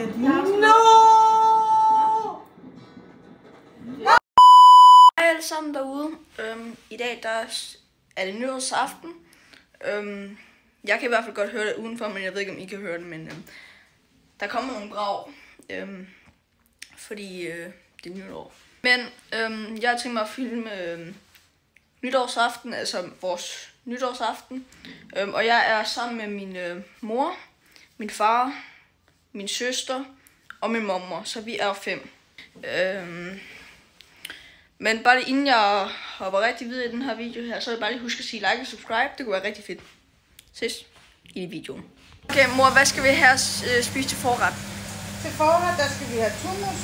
No! Hej alle sammen derude. I dag der er det nytårsaften. Jeg kan i hvert fald godt høre det udenfor, men jeg ved ikke om I kan høre det, men der kommer nogle brag, fordi det er nytår. Men jeg har tænkt mig at filme nytårsaften, altså vores nytårsaften, og jeg er sammen med min mor, min far, min søster og min mormor, så vi er 5. Men bare inden jeg hopper rigtig videre i den her video her, så vil jeg bare lige huske at sige like og subscribe. Det kunne være rigtig fedt. Ses i videoen. Okay mor, hvad skal vi her spise til forret? Til forret, der skal vi have hummus.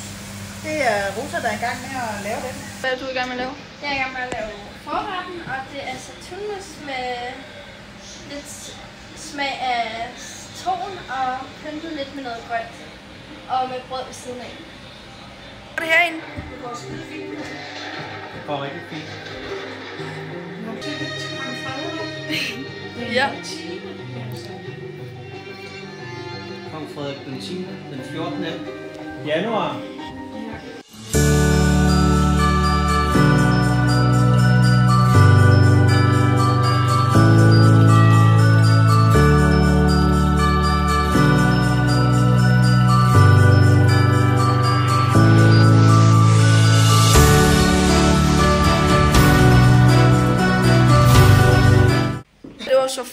Det er Rosa, der er i gang med at lave det. Hvad er du i gang med at lave? Jeg er i gang med at lave forretten, og det er så hummus med lidt smag af citron og pyntet lidt med noget grønt. Og med brød ved siden af. Er det herinde? Det går skide fint. Det går rigtig fint. Ja. Kong Frederik den 10. den 14. januar. Det var så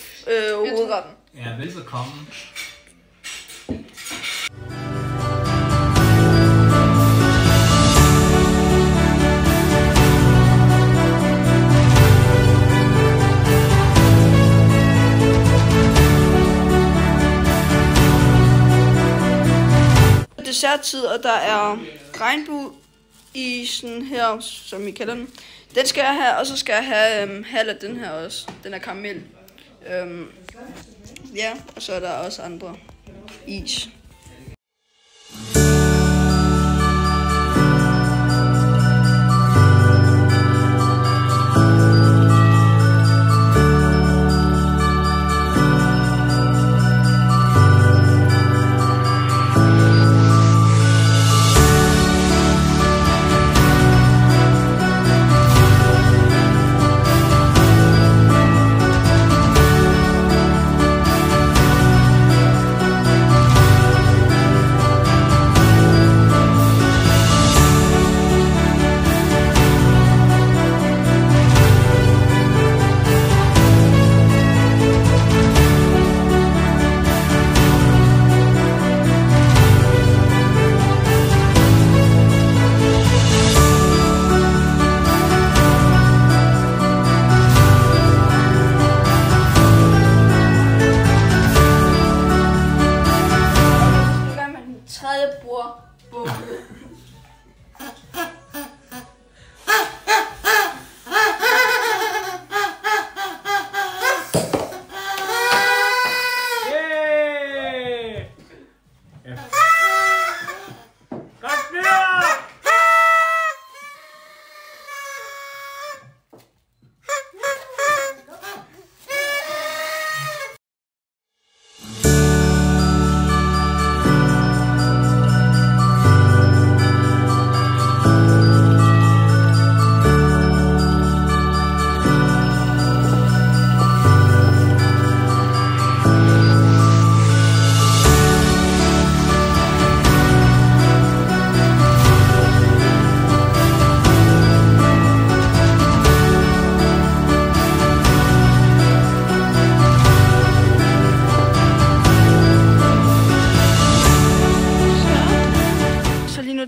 hovedretten. Ja, velbekomme. Desserttid, og der er regnbueisen her, som vi kalder den. Den skal jeg have, og så skal jeg have halv af den her også. Den er karamel. Ja, og så er der også andre is.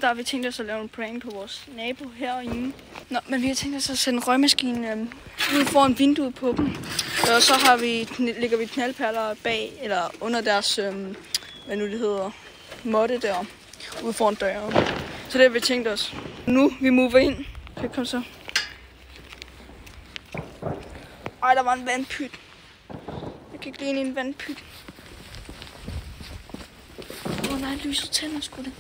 Der har vi tænkt os at lave en prank på vores nabo herinde. Nå, men vi har tænkt os at sætte en røgmaskine ud foran vinduet på dem. Og så har lægger vi knaldperler bag, eller under deres, hvad nu det hedder, måtte der, ude foran døren. Så det har vi tænkt os. Nu, vi mover ind. Okay, kom så. Ej, der var en vandpyt. Jeg kan ikke lide en vandpyt. Nej, lyset tænder sgu det.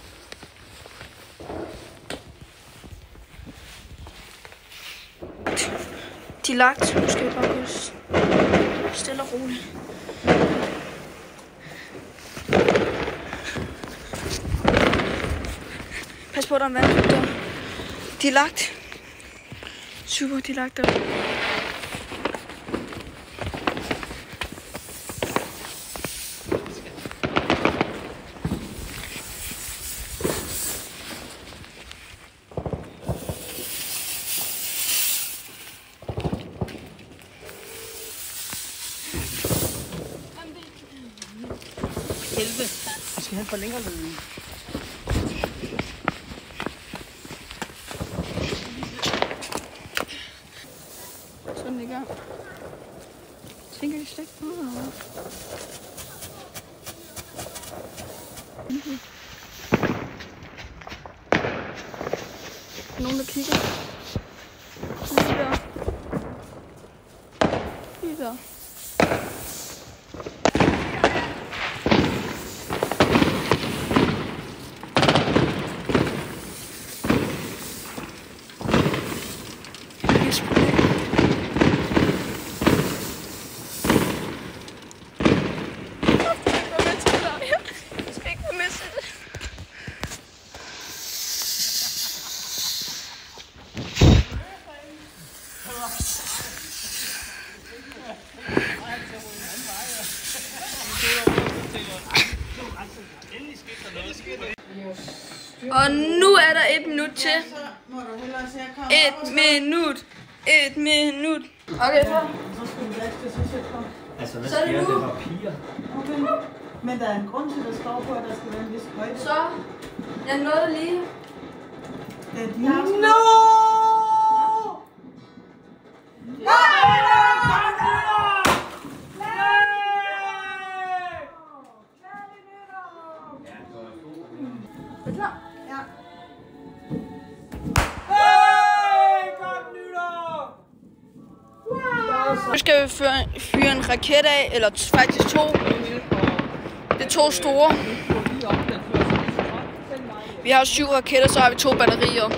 De er lagt, nu skal vi bare gå stille og roligt. Pas på, der er en vandfyldt der. De er lagt. Super, de er lagt der. Helvede. Vi skal have en forlænger ledning. Så er den i gang. Tænker de slet ikke på noget? Nogen, der kigger. Lige der. Lige der. Og nu er der 1 minut til. Et minut. Okay, så. Altså, hvad Så er det sker nu. det var piger? Okay. Men der er en grund til, at der står på, at der skal være en vis højde. Så. Jeg nåede lige. De har sgu... Er du klar? Ja. Nu skal vi fyre en raket af, eller faktisk 2. Det er 2 store. Vi har 7 raketter, så har vi 2 batterier.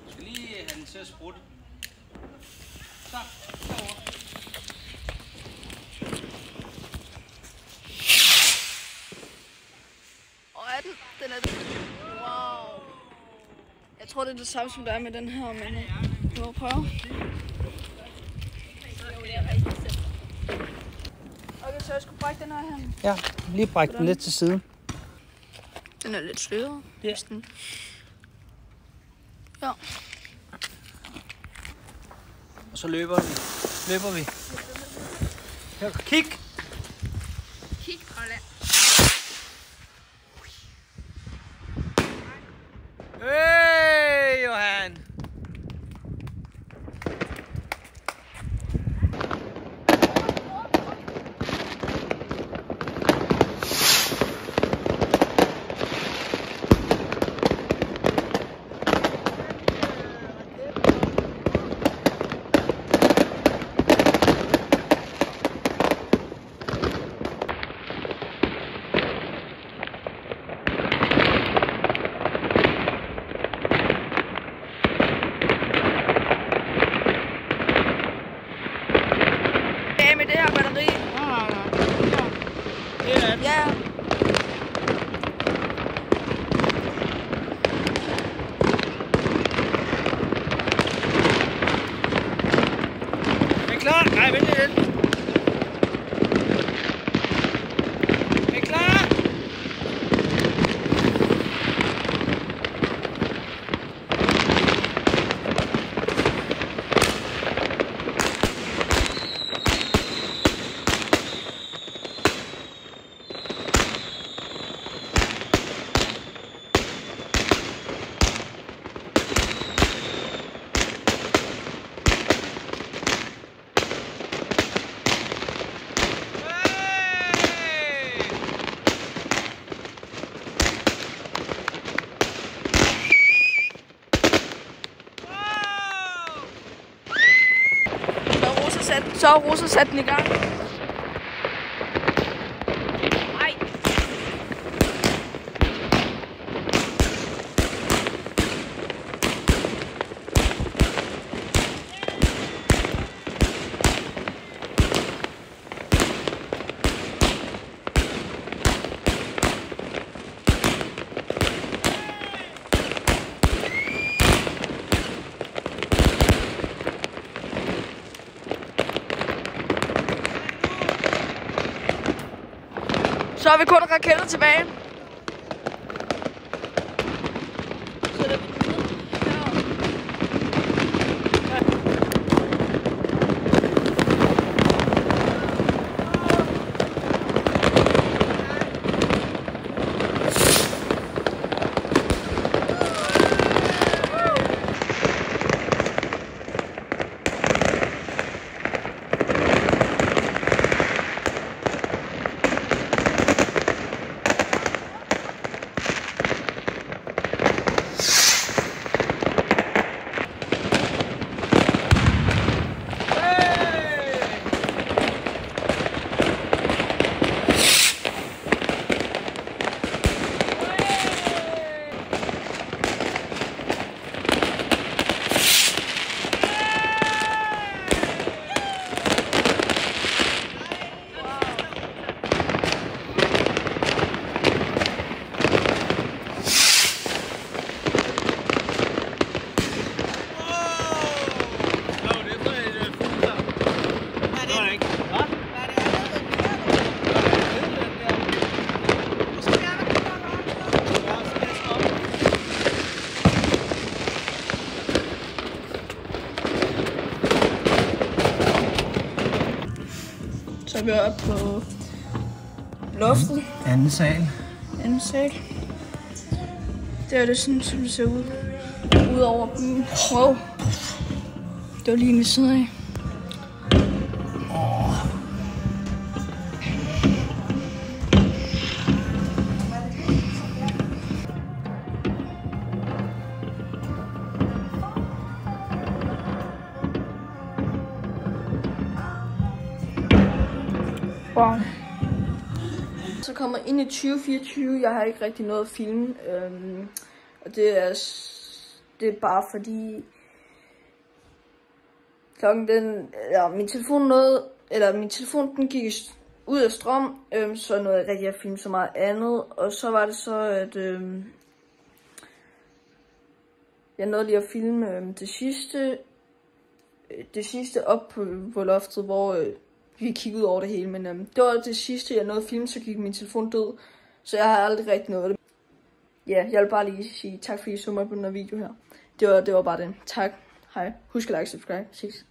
Du skal lige have den til at sprutte. Så, Og er den? Den er den. Wow. Jeg tror, det er det samme, som der er med den her, men vi må prøve. Okay, så jeg skulle brække den her her. ja, lige bræk den lidt til siden. Den er lidt sløret. Ja. Ja. Og så løber vi. Her, kig! Kig og lad. Hey, Johan! Med det her batteri. Ja. Er I klar? Nej, vent lidt. Er I klar? Så har Rosa sat den i gang. Nej. Så har vi kun raketter tilbage. Så er vi oppe på loftet. Anden sal. Anden sal. Der er det sådan, som det ser ud. Udover byen. Wow. Det var lige ved siden af. Wow. Så kommer ind i 2024. Jeg har ikke rigtig noget at filme. Og det er bare fordi klokken min telefon den gik ud af strøm, så nåede jeg rigtig at filme så meget andet. Og så var det så, at jeg nåede lige at filme det sidste op på loftet, hvor vi kiggede over det hele, men det var det sidste, jeg nåede at filme, så gik min telefon død, så jeg har aldrig rigtig nået det. Ja, jeg vil bare lige sige tak, fordi I så mig på den her video her. Det var bare det. Tak. Hej. Husk at like og subscribe. Ses.